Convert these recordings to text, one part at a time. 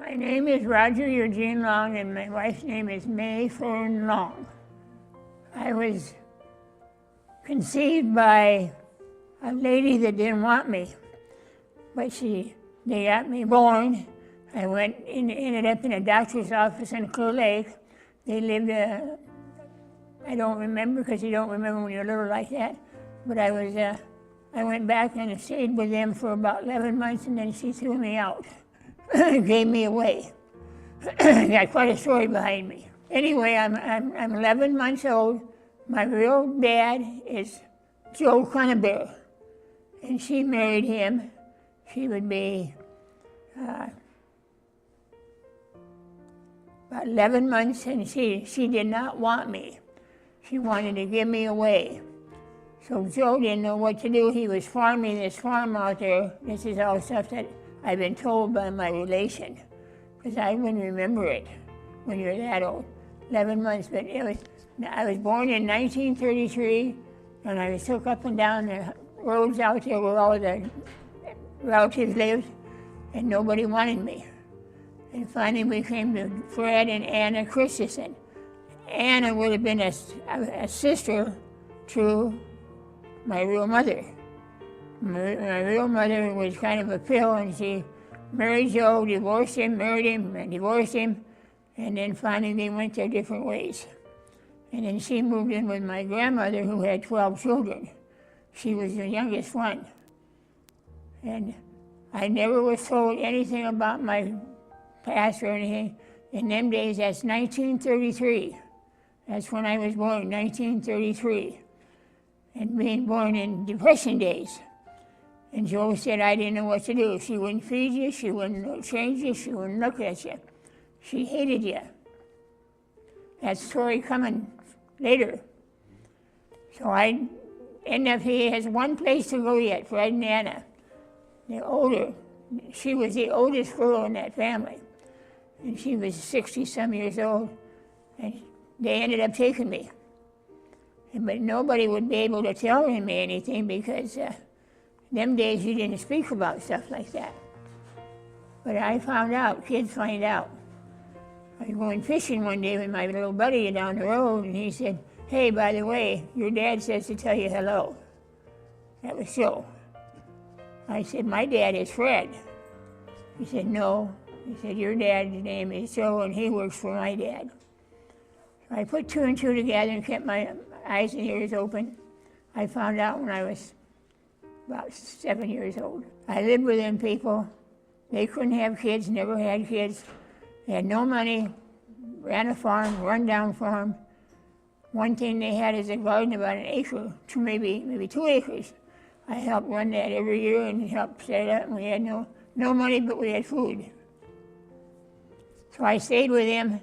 My name is Rodger Eugene Long, and my wife's name is May Fern Long. I was conceived by a lady that didn't want me, but they got me born. I ended up in a doctor's office in Clear Lake. They lived, I don't remember, because you don't remember when you're little like that, but I went back and stayed with them for about 11 months, and then she threw me out. Gave me away. Got quite a story behind me. Anyway, I'm 11 months old. My real dad is Joe Cronenberg, and she married him. She would be about 11 months, and she did not want me. She wanted to give me away. So Joe didn't know what to do. He was farming this farm out there. This is all stuff that I've been told by my relation, because I wouldn't remember it when you're that old, 11 months. But I was born in 1933, and I was took up and down the roads out there where all the relatives lived, and nobody wanted me. And finally we came to Fred and Anna Christensen. Anna would have been a sister to my real mother. My real mother was kind of a pill, and she married Joe, divorced him, married him, and divorced him, and then finally they went their different ways. And then she moved in with my grandmother, who had 12 children. She was the youngest one. And I never was told anything about my past or anything. In them days, that's 1933. That's when I was born, 1933. And being born in Depression days. And Joe said I didn't know what to do. She wouldn't feed you, she wouldn't change you, she wouldn't look at you. She hated you. That story coming later. So I ended up, he has one place to go yet, Fred and Anna. They're older. She was the oldest girl in that family. And she was 60-some years old. And they ended up taking me. But nobody would be able to tell me anything, because them days you didn't speak about stuff like that. But I found out, kids find out. I was going fishing one day with my little buddy down the road, and he said, "Hey, by the way, your dad says to tell you hello." That was Joe. I said, "My dad is Fred." He said, "No." He said, "Your dad's name is Joe, and he works for my dad." So I put two and two together and kept my eyes and ears open. I found out when I was about 7 years old. I lived with them people. They couldn't have kids, never had kids. They had no money, ran a farm, run-down farm. One thing they had is a garden about an acre, maybe 2 acres. I helped run that every year and helped set it up, and we had no money, but we had food. So I stayed with them,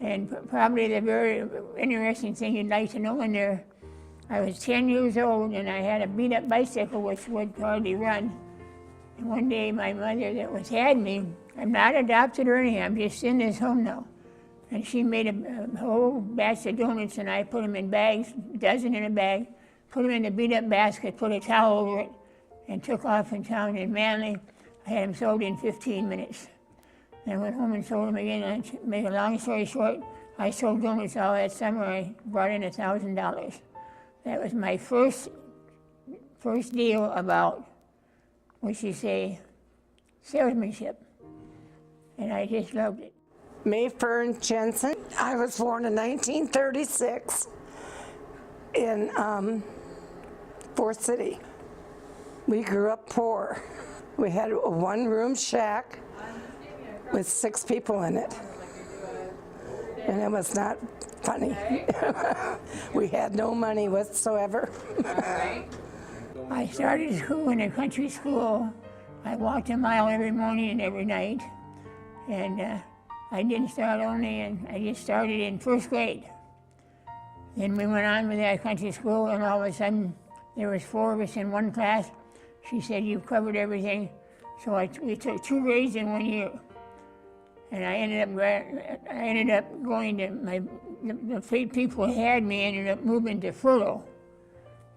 and probably the very interesting thing you'd like to know in there, I was 10 years old, and I had a beat-up bicycle which would hardly run. And one day my mother that had me, I'm not adopted or anything, I'm just in this home now. And she made a whole batch of donuts, and I put them in bags, a dozen in a bag, put them in a beat-up basket, put a towel over it, and took off in town in Manly. I had them sold in 15 minutes. Then I went home and sold them again, and to make a long story short, I sold donuts all that summer. I brought in $1,000. That was my first deal about, what you say, salesmanship. And I just loved it. May Fern Jensen. I was born in 1936 in Forest City. We grew up poor. We had a one-room shack with 6 people in it. And it was not funny. We had no money whatsoever. I started school in a country school. I walked a mile every morning and every night. And I didn't start I just started in 1st grade. Then we went on with that country school, and all of a sudden there was 4 of us in one class. She said, "You've covered everything." So we took 2 grades in 1 year. And I ended up going to the people who had me ended up moving to Fertile.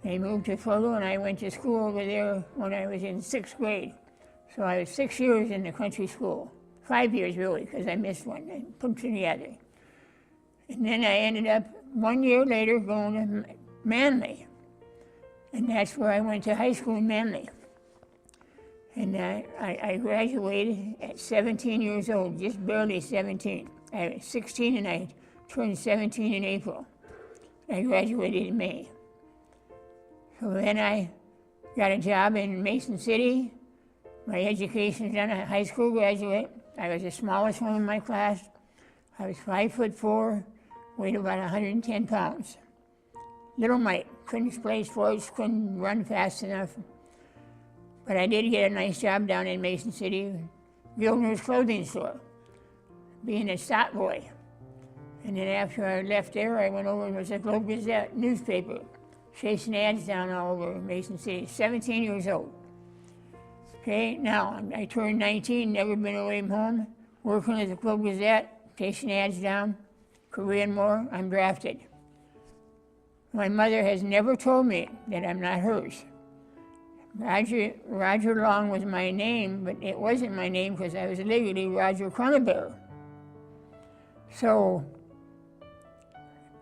They moved to Fertile, and I went to school over there when I was in 6th grade. So I was 6 years in the country school. 5 years really, because I missed one. I put them together. And then I ended up 1 year later going to Manly. And that's where I went to high school in Manly. And I graduated at 17 years old, just barely 17. I was 16 and I turned 17 in April. I graduated in May. So then I got a job in Mason City. My education's done, a high school graduate. I was the smallest one in my class. I was 5'4", weighed about 110 pounds. Little Mike, couldn't play sports, couldn't run fast enough. But I did get a nice job down in Mason City, Gilner's clothing store, being a stock boy. And then after I left there, I went over, it was a Globe Gazette newspaper, chasing ads down all over Mason City, 17 years old. Okay, now I turned 19, never been away from home, working at the Globe Gazette, chasing ads down, Korean War, I'm drafted. My mother has never told me that I'm not hers. Rodger Long was my name, but it wasn't my name because I was legally Rodger Cronenberg. So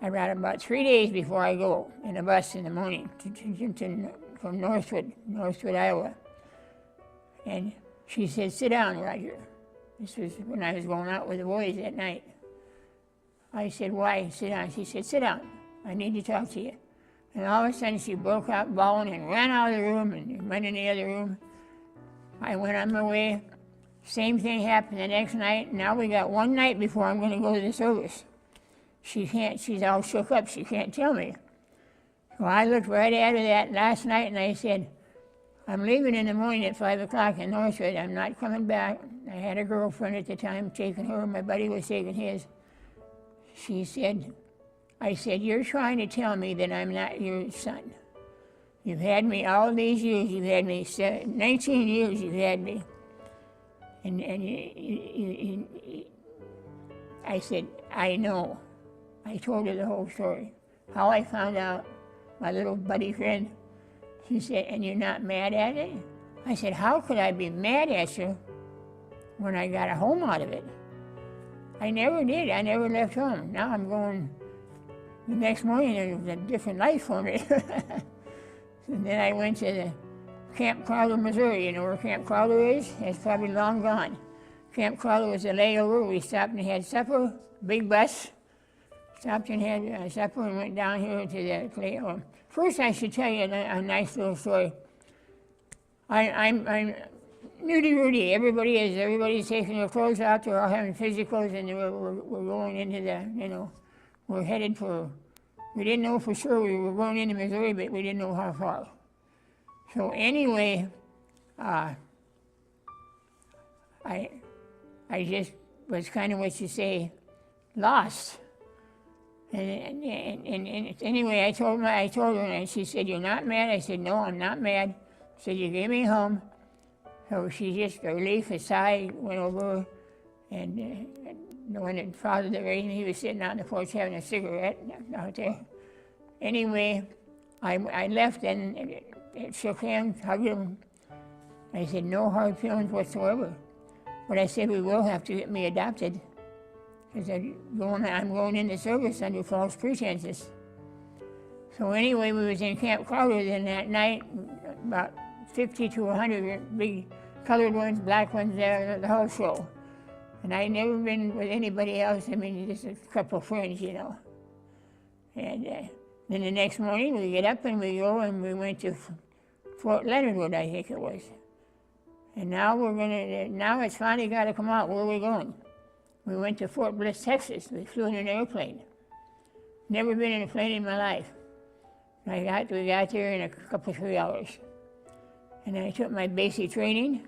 I got about 3 days before I go in a bus in the morning from Northwood, Iowa. And she said, "Sit down, Rodger." This was when I was going out with the boys at night. I said, "Why sit down?" She said, "Sit down. I need to talk to you." And all of a sudden she broke out bawling and ran out of the room and went in the other room. I went on my way. Same thing happened the next night. Now we got one night before I'm going to go to the service. She's all shook up. She can't tell me. So I looked right at her that last night and I said, "I'm leaving in the morning at 5 o'clock in Northwood. I'm not coming back." I had a girlfriend at the time, taking her. My buddy was taking his. I said, "You're trying to tell me that I'm not your son. You've had me all these years. You've had me 19 years. You've had me." And I said, "I know." I told her the whole story. How I found out, my little buddy friend, she said, "And you're not mad at it?" I said, "How could I be mad at you when I got a home out of it?" I never did. I never left home. Now I'm going, the next morning it was a different life for me. And then I went to the Camp Crowder, Missouri. You know where Camp Crowder is? It's probably long gone. Camp Crowder was a layover. We stopped and had supper, big bus. Stopped and had supper and went down here to the play. First, I should tell you a nice little story. I'm nudie-rudie. Everybody's taking their clothes out. They're all having physicals, and we're going into the, we're headed for, we didn't know for sure we were going into Missouri, but we didn't know how far. So anyway, I just was kind of what you say, lost. And anyway, I told her, and she said, "You're not mad?" I said, "No, I'm not mad." She said, "You gave me home." So she just, a relief, a sigh went over her, and the one that father that raised me, he was sitting out on the porch having a cigarette out there. Anyway, I left and it shook hands, hugged him. I said, "No hard feelings whatsoever." But I said, "We will have to get me adopted, because I'm going into service under false pretenses." So anyway, we was in Camp Crowder then that night, about 50 to 100 big colored ones, black ones there, the whole show. And I'd never been with anybody else, I mean, just a couple of friends, And then the next morning we get up and we go and we went to Fort Leonard Wood, I think it was. And now now it's finally got to come out. Where are we going? We went to Fort Bliss, Texas. We flew in an airplane. Never been in a plane in my life. We got there in a couple, 3 hours. And I took my basic training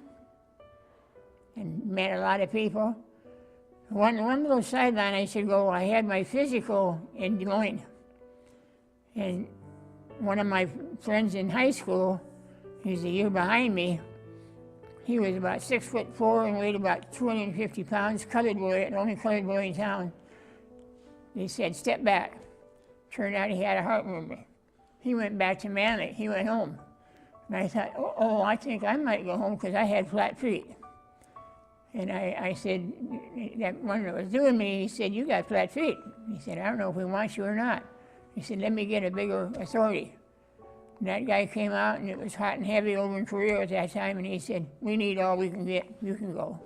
and met a lot of people. One little sideline I should go, I had my physical in Des Moines. And one of my friends in high school, he's a year behind me, he was about 6'4" and weighed about 250 pounds, colored boy, the only colored boy in town. They said, "Step back." Turned out he had a heart murmur. He went back to Manly, he went home. And I thought, I think I might go home because I had flat feet. And I said, that one that was doing me, he said, you got flat feet. He said, I don't know if we want you or not. He said, let me get a bigger authority. And that guy came out, and it was hot and heavy over in Korea at that time, and he said, we need all we can get, you can go.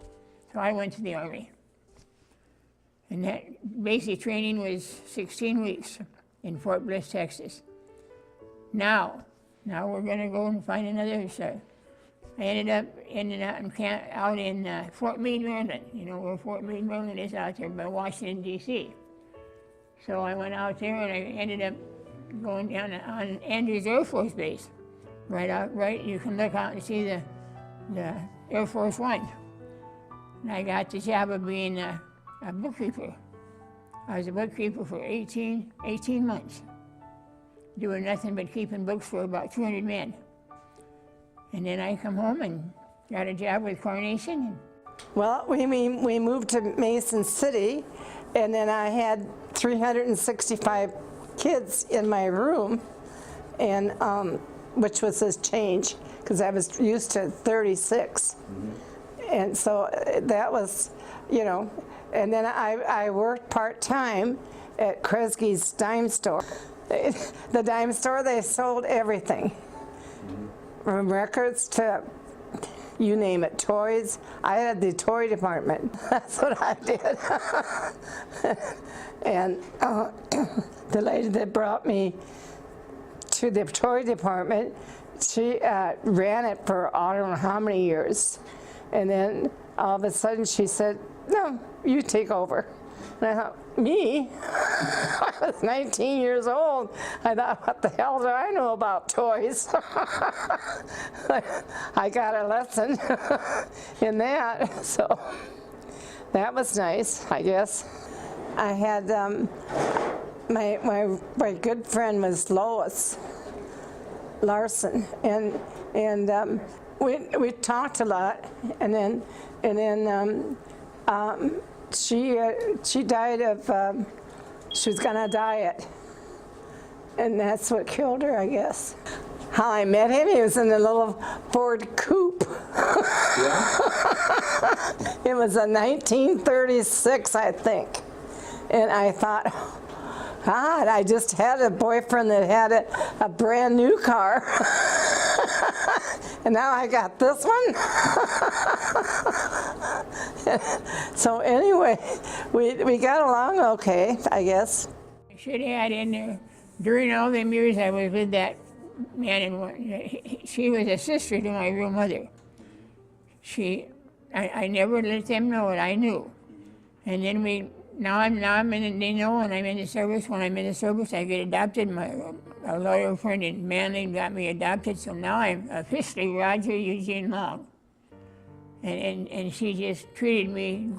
So I went to the Army. And that basic training was 16 weeks in Fort Bliss, Texas. Now we're gonna go and find another, I ended up in camp out in Fort Meade, Maryland. You know where Fort Meade, Maryland is, out there by Washington, D.C. So I went out there, and I ended up going down on Andrews Air Force Base. Right, you can look out and see the Air Force One. And I got the job of being a bookkeeper. I was a bookkeeper for 18 months, doing nothing but keeping books for about 200 men. And then I come home and got a job with Coronation. Well, we moved to Mason City, and then I had 365 kids in my room, and which was a change because I was used to 36. And so that was, you know, and then I worked part-time at Kresge's dime store. The dime store, they sold everything. From records to, you name it, toys. I had the toy department. That's what I did. And the lady that brought me to the toy department, she ran it for I don't know how many years. And then all of a sudden she said, no, you take over. And I thought, me? I was 19 years old. I thought, what the hell do I know about toys? I got a lesson in that, so that was nice, I guess. I had, my good friend was Lois Larson, and we talked a lot, and then she died of, she was gonna diet, and that's what killed her, I guess. How I met him, he was in a little Ford coupe. Yeah. It was a 1936, I think, and I thought, God, I just had a boyfriend that had a brand new car. And now I got this one. So anyway, we got along okay, I guess. I should have had in there, during all them years I was with that man, and she was a sister to my real mother. I never let them know what I knew. And then now I'm in, they know when I'm in the service. When I'm in the service, I get adopted. A lawyer friend in Manly got me adopted, so now I'm officially Rodger Eugene Long. And she just treated me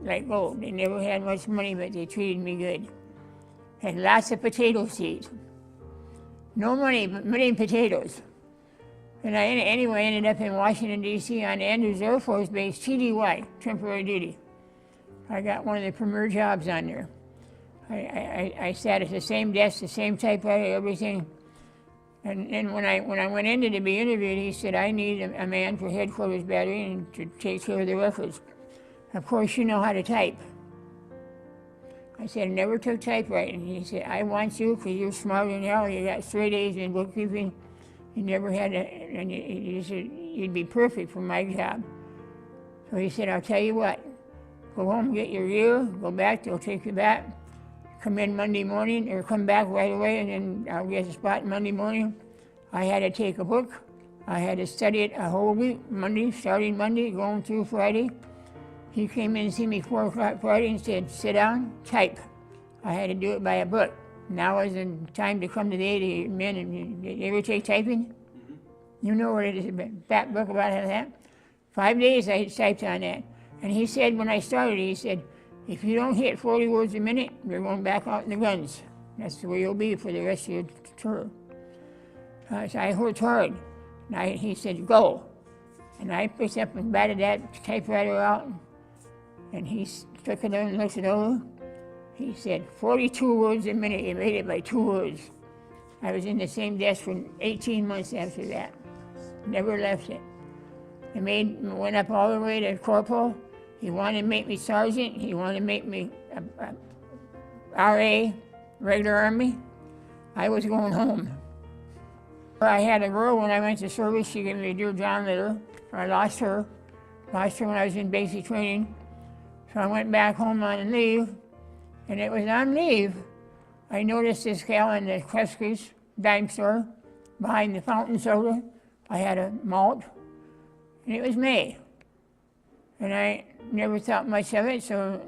like gold. They never had much money, but they treated me good. Had lots of potato seeds. No money, but many potatoes. And I anyway ended up in Washington, D.C. on Andrews Air Force Base, TDY, temporary duty. I got one of the premier jobs on there. I sat at the same desk, the same typewriter, everything. And then when I went in to be interviewed, he said, I need a man for headquarters battery and to take care of the records. Of course, you know how to type. I said, I never took typewriting. He said, I want you because you're smarter than hell. You got straight A's in bookkeeping. You never had and he said, you'd be perfect for my job. So he said, I'll tell you what. Go home, get your gear, go back, they'll take you back. Come in Monday morning, or come back right away, and then I'll get a spot Monday morning. I had to take a book. I had to study it a whole week, starting Monday, going through Friday. He came in and see me 4 o'clock Friday and said, sit down, type. I had to do it by a book. Now is the time to come to the aid of your men. And you ever take typing? Mm-hmm. You know what it is, a fat book about that. 5 days I typed on that. And he said, when I started, he said, if you don't hit 40 words a minute, you're going back out in the guns. That's where you'll be for the rest of your tour. So I worked hard. And he said, go. And I picked up and batted that typewriter out. And he took it and looked it over. He said, 42 words a minute. You made it by 2 words. I was in the same desk for 18 months after that. Never left it. I went up all the way to corporal. He wanted to make me sergeant. He wanted to make me RA, regular Army. I was going home. I had a girl when I went to service. She gave me a dear John letter. I lost her. Lost her when I was in basic training. So I went back home on leave, and it was on leave I noticed this gal in the Kresge's dime store behind the fountain soda. I had a malt, and it was May. And I never thought much of it, so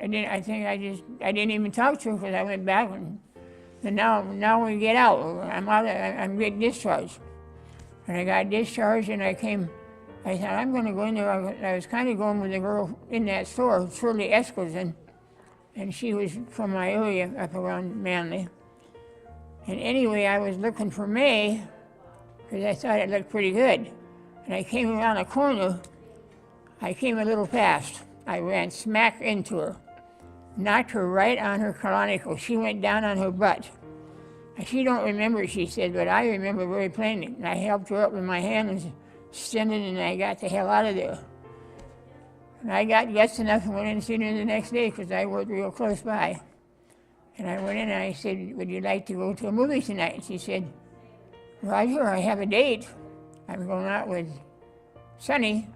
I didn't even talk to her because I went back and now we get out. I'm getting discharged. And I got discharged and I thought I'm gonna go in there. I was kind of going with a girl in that store, Shirley Eskels, and she was from my area up around Manly. And anyway, I was looking for May because I thought it looked pretty good. And I came around a corner. I came a little fast. I ran smack into her, knocked her right on her colonical. She went down on her butt. And she don't remember, she said, but I remember very plainly. And I helped her up with my hand and extended, and I got the hell out of there. And I got guts enough and went in and seen her the next day because I worked real close by. And I went in and I said, would you like to go to a movie tonight? And she said, Rodger, I have a date. I'm going out with Sonny.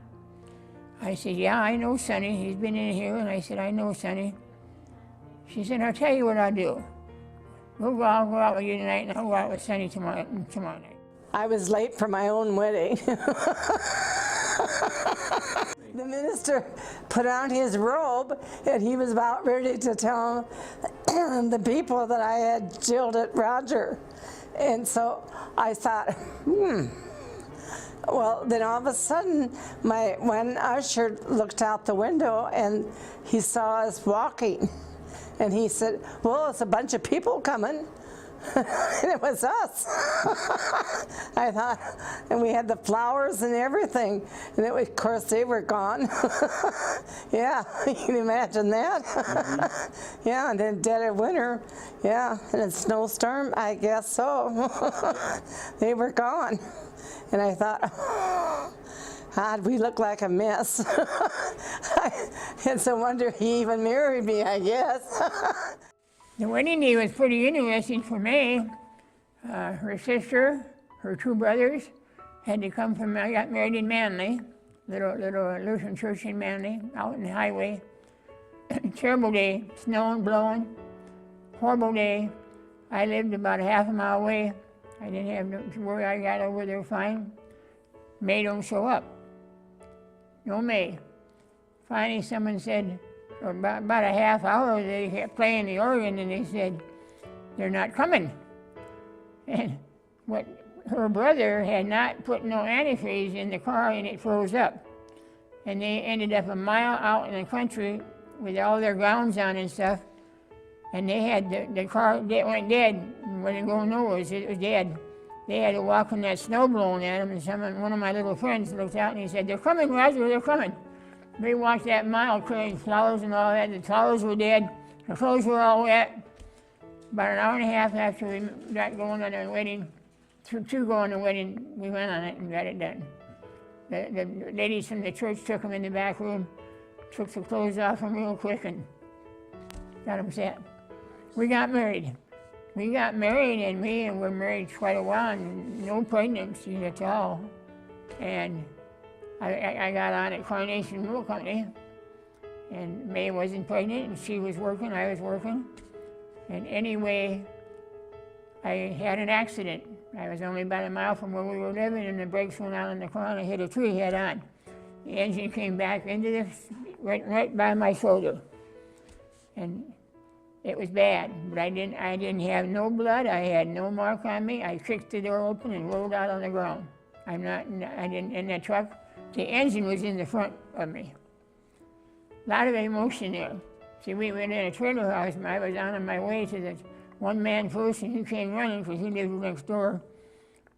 I said, yeah, I know Sonny. He's been in here. And I said, I know Sonny. She said, I'll tell you what I'll do. I'll go out with you tonight, and I'll go out with Sonny tomorrow night. I was late for my own wedding. The minister put on his robe, and he was about ready to tell the people that I had jilted Rodger. And so I thought, Well, then all of a sudden, one usher looked out the window, and he saw us walking. And he said, well, it's a bunch of people coming. And it was us. I thought, and we had the flowers and everything. And of course, they were gone. Yeah, you can imagine that. Mm-hmm. Yeah, and then dead of winter. Yeah, and a snowstorm, I guess so. They were gone. And I thought, God, we look like a mess. It's a wonder he even married me, I guess. The wedding day was pretty interesting for me. Her sister, her two brothers had to come from, I got married in Manly, little Lutheran church in Manly, out in the highway. Terrible day, snowing, blowing, horrible day. I lived about a half a mile away. I didn't have to worry, I got over there fine. May don't show up. No May. Finally, someone said, about a half hour, they kept playing the organ, and they said, they're not coming. And what her brother had not put no antifreeze in the car, and it froze up. And they ended up a mile out in the country with all their gowns on and stuff, and they had the car that went dead, wasn't going nowhere, it was dead. They had to walk in that snow blowing at them, and one of my little friends looked out and he said, they're coming, Rodger, they're coming. They walked that mile carrying flowers and all that. The flowers were dead, the clothes were all wet. About an hour and a half after we got going on our wedding, to go on the wedding, we went on it and got it done. The ladies from the church took them in the back room, took the clothes off them real quick and got them set. We got married. We got married, and we were married quite a while, and no pregnancy at all. And I got on at Coronation Milk Company, and May wasn't pregnant, and she was working, I was working. And anyway, I had an accident. I was only about a mile from where we were living, and the brakes went out on the car, and I hit a tree head on. The engine came back into this, right by my shoulder. And it was bad, but I didn't have no blood. I had no mark on me. I kicked the door open and rolled out on the ground. I didn't in the truck. The engine was in the front of me. A lot of emotion there. See, we went in a trailer house, and I was on my way to the one man first, and he came running because he lived next door,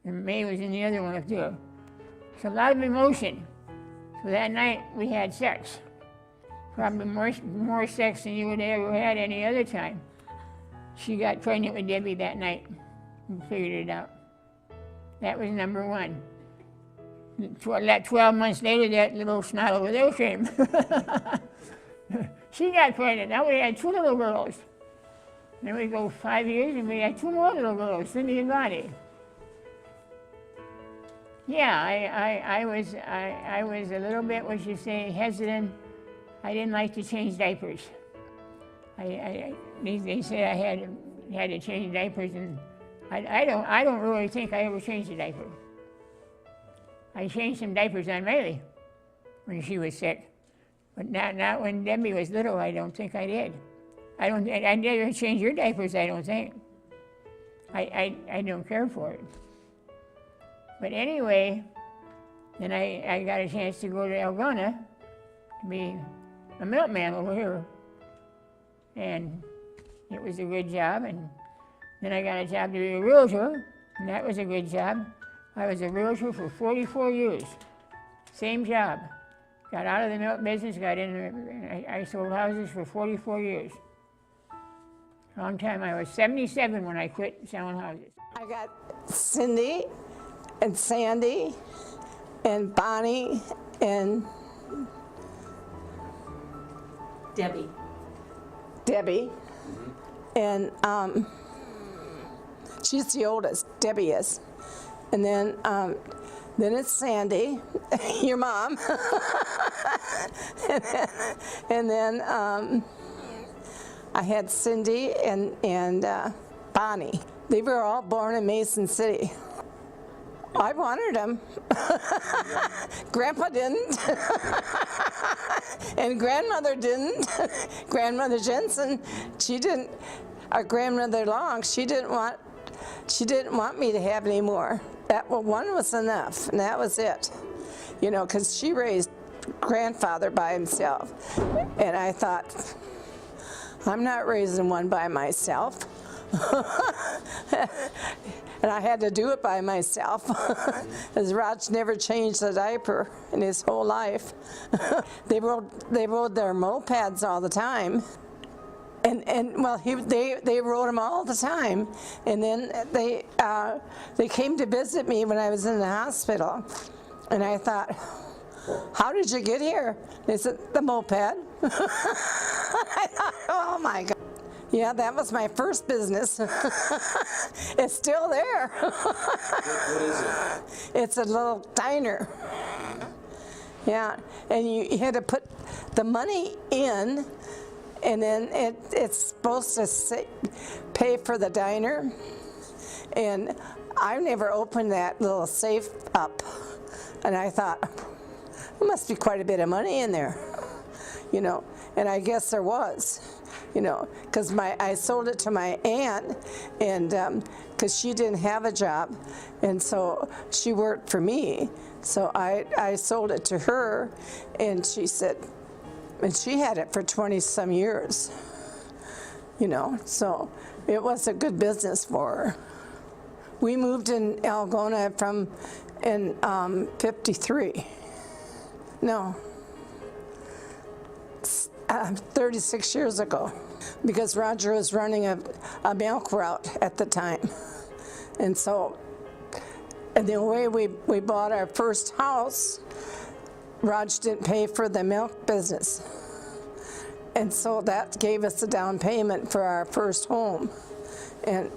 and May was in the other one up there. So a lot of emotion. So that night we had sex. Probably more sex than you would have ever had any other time. She got pregnant with Debbie that night and figured it out. That was number one. 12 months later, that little snot over there came. She got pregnant. Now we had 2 little girls. Then we go 5 years and we had 2 more little girls, Cindy and Bonnie. Yeah, I was a little bit, what you say, hesitant. I didn't like to change diapers. They said I had to change diapers, and I don't really think I ever changed a diaper. I changed some diapers on Riley when she was sick, but not when Debbie was little. I don't think I did. I never changed your diapers. I don't think. I don't care for it. But anyway, then I got a chance to go to Algona to be a milkman over here. And it was a good job. And then I got a job to be a realtor, and that was a good job. I was a realtor for 44 years. Same job. Got out of the milk business, got in, I sold houses for 44 years. Long time. I was 77 when I quit selling houses. I got Cindy and Sandy and Bonnie and Debbie. And she's the oldest, Debbie is. And then it's Sandy, your mom. and then I had Cindy and Bonnie. They were all born in Mason City. I wanted them. Grandpa didn't. And grandmother didn't. Grandmother Jensen, she didn't. Our grandmother Long, she didn't want me to have any more. One was enough, and that was it. You know, because she raised grandfather by himself. And I thought, I'm not raising one by myself. And I had to do it by myself, as Rodger never changed a diaper in his whole life. They rode their mopeds all the time. And well, they rode them all the time. And then they came to visit me when I was in the hospital. And I thought, how did you get here? They said, the moped. I thought, oh my God. Yeah, that was my first business. It's still there. What is it? It's a little diner. Yeah, and you had to put the money in, and then it's supposed to pay for the diner. And I never opened that little safe up, and I thought, there must be quite a bit of money in there, you know, and I guess there was. You know, because I sold it to my aunt, and because she didn't have a job, and so she worked for me. So I sold it to her, and she said, and she had it for 20-some years. You know, so it was a good business for her. We moved in Algona in 53. No. 36 years ago, because Rodger was running a milk route at the time. And so, and the way we bought our first house, Rodger didn't pay for the milk business. And so that gave us a down payment for our first home. And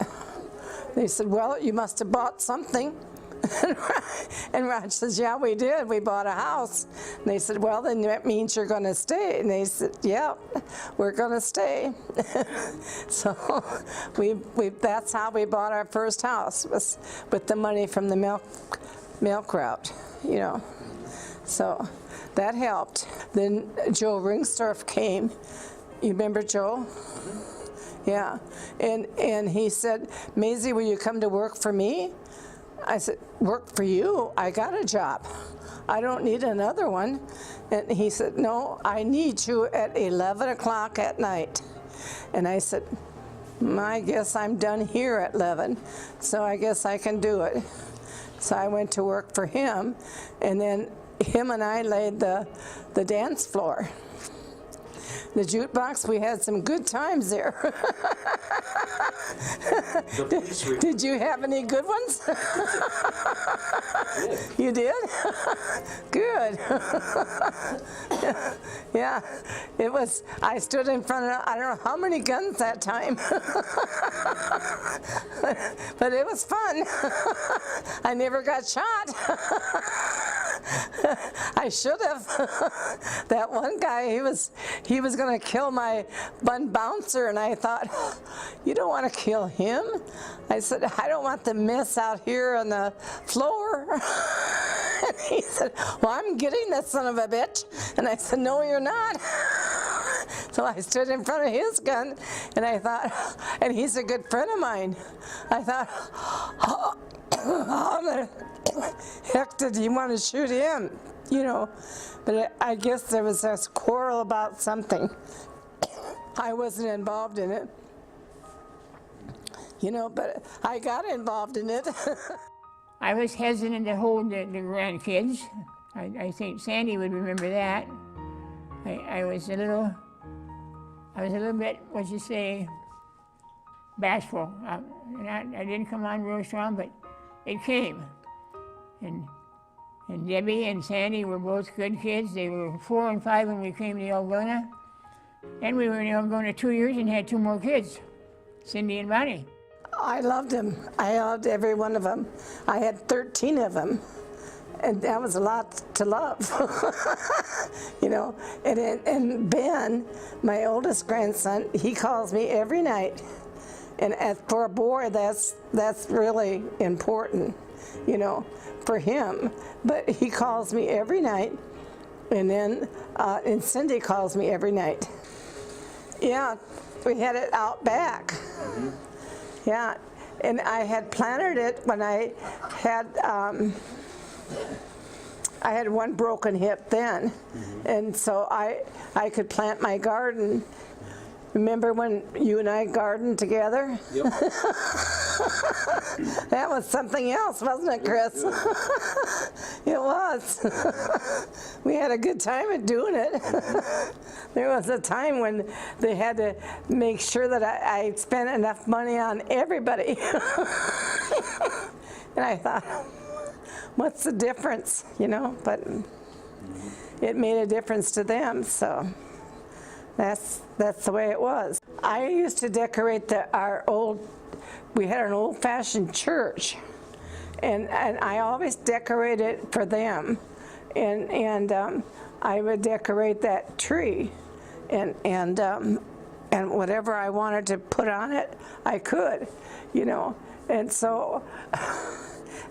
they said, well, you must have bought something. And Rodger says, yeah, we did. We bought a house. And they said, well, then that means you're going to stay. And they said, yeah, we're going to stay. So that's how we bought our first house, was with the money from the milk route, you know. So that helped. Then Joe Ringstorff came. You remember Joe? Yeah. And he said, Maisie, will you come to work for me? I said, work for you? I got a job. I don't need another one. And he said, no, I need you at 11 o'clock at night. And I said, I guess I'm done here at 11, so I guess I can do it. So I went to work for him, and then him and I laid the dance floor. The jukebox, we had some good times there. The police Did you have any good ones? You did? Good. Yeah, it was, I stood in front of, I don't know how many guns that time. But it was fun. I never got shot. I should have. That one guy, he was going to kill my one bouncer, and I thought, you don't want to kill him? I said, I don't want the mess out here on the floor. And he said, well, I'm getting that son of a bitch. And I said, no, you're not. So I stood in front of his gun, and I thought, and he's a good friend of mine. I thought, how the heck did you want to shoot him? You know, but I guess there was a quarrel about something. I wasn't involved in it. You know, but I got involved in it. I was hesitant to hold the grandkids. I think Sandy would remember that. I was a little bit, what'd you say, bashful. I didn't come on real strong, but it came. And Debbie and Sandy were both good kids. They were 4 and 5 when we came to Algona. And we were in Algona 2 years and had 2 more kids, Cindy and Bonnie. I loved them. I loved every one of them. I had 13 of them, and that was a lot to love. You know, and Ben, my oldest grandson, he calls me every night. And for a boy, that's really important, you know, for him. But he calls me every night, and then and Cindy calls me every night. Yeah, we had it out back. Mm-hmm. Yeah, and I had planted it when I had one broken hip then, mm-hmm. And so I could plant my garden. Remember when you and I gardened together? Yep. That was something else, wasn't it, Chris? It was. We had a good time at doing it. There was a time when they had to make sure that I spent enough money on everybody. And I thought, what's the difference, you know? But it made a difference to them, so. That's the way it was. I used to decorate we had an old-fashioned church, and I always decorated for them, and I would decorate that tree, and whatever I wanted to put on it, I could, you know, and so.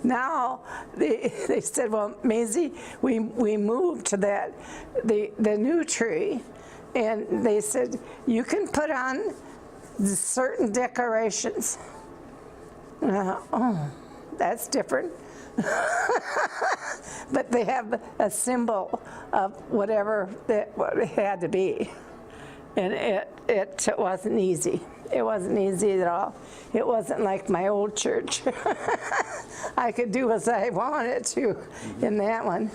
Now they said, well, Maisie, we moved to the new tree. And they said, you can put on certain decorations. Oh, that's different. But they have a symbol of whatever it had to be. And it wasn't easy. It wasn't easy at all. It wasn't like my old church. I could do as I wanted to in that one.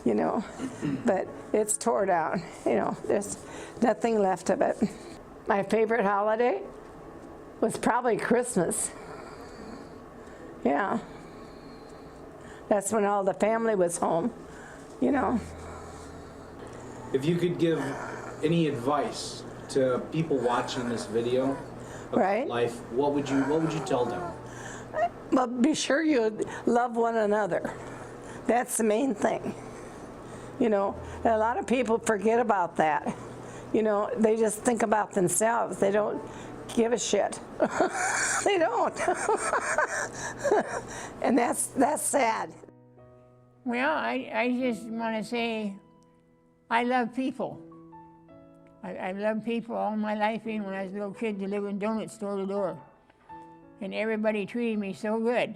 You know, but it's tore down, you know, there's nothing left of it. My favorite holiday was probably Christmas. Yeah. That's when all the family was home, you know. If you could give any advice to people watching this video of right. life, what would you tell them? Well, be sure you love one another. That's the main thing. You know, a lot of people forget about that. You know, they just think about themselves. They don't give a shit. They don't. And that's sad. Well, I just want to say I love people. I've loved people all my life, even when I was a little kid delivering donuts door to door. And everybody treated me so good.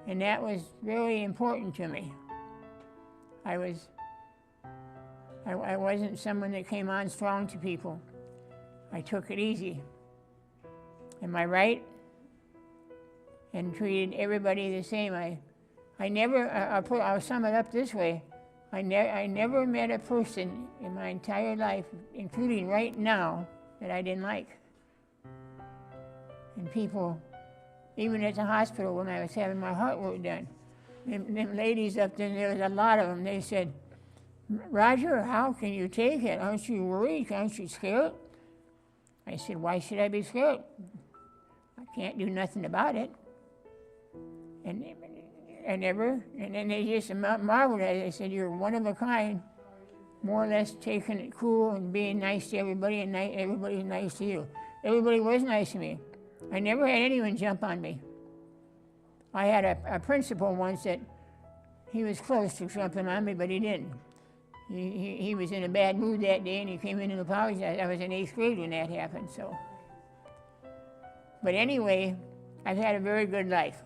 And that was really important to me. I wasn't someone that came on strong to people. I took it easy. Am I right? And treated everybody the same. I'll sum it up this way. I never met a person in my entire life, including right now, that I didn't like. And people, even at the hospital when I was having my heart work done, them ladies up there was a lot of them, they said, Rodger, how can you take it? Aren't you worried? Aren't you scared? I said, why should I be scared? I can't do nothing about it. And then they just marveled at it. They said, you're one of a kind, more or less taking it cool and being nice to everybody, and everybody's nice to you. Everybody was nice to me. I never had anyone jump on me. I had a principal once that he was close to jumping on me, but he didn't. He was in a bad mood that day, and he came in and apologized. I was in 8th grade when that happened, so. But anyway, I've had a very good life.